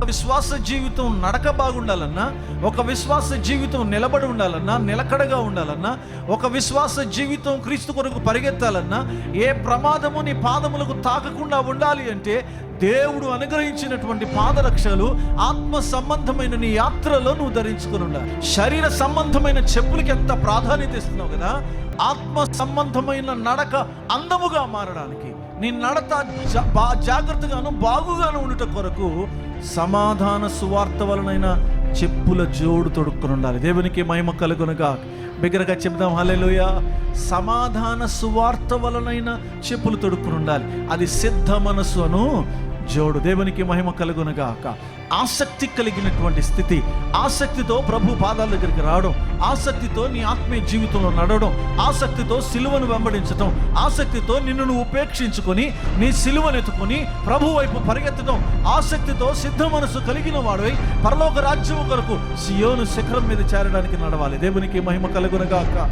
విశ్వాస జీవితం నడక బాగుండాలన్నా, ఒక విశ్వాస జీవితం నిలబడి ఉండాలన్నా, నిలకడగా ఉండాలన్నా, ఒక విశ్వాస జీవితం క్రీస్తు కొరకు పరిగెత్తాలన్నా, ఏ ప్రమాదము నీ పాదములకు తాకకుండా ఉండాలి అంటే దేవుడు అనుగ్రహించినటువంటి పాదరక్షలు ఆత్మ సంబంధమైన నీ యాత్రలో నువ్వు ధరించుకుని ఉండాలి. శరీర సంబంధమైన చెప్పులకి ఎంత ప్రాధాన్యత ఇస్తున్నావు కదా, ఆత్మ సంబంధమైన నడక అందముగా మారడానికి, నీ నడత జాగ్రత్తగాను బాగుగాను ఉండుట కొరకు సమాధాన సువార్త వలనైన చెప్పుల జోడు తొడుక్కుని ఉండాలి. దేవునికి మహిమ కలుగునుగా. బిగ్గరగా చెప్దాం హల్లెలూయా. సమాధాన సువార్త వలనైన చెప్పులు తొడుక్కుని ఉండాలి. అది సిద్ధ మనసు అను జోడు. దేవునికి మహిమ కలుగునుగాక. ఆసక్తి కలిగినటువంటి స్థితి, ఆసక్తితో ప్రభు పాదాల దగ్గరికి రావడం, ఆసక్తితో నీ ఆత్మీయ జీవితంలో నడవడం, ఆసక్తితో సిలువను వెంబడించడం, ఆసక్తితో నిన్ను నువ్వు ఉపేక్షించుకొని నీ సిలువను ఎత్తుకొని ప్రభు వైపు పరిగెత్తడం, ఆసక్తితో సిద్ధ మనసు కలిగిన వాడై పరలోక రాజ్యము కొరకు సియోను శిఖరం మీద చేరడానికి నడవాలి. దేవునికి మహిమ కలుగునుగాక.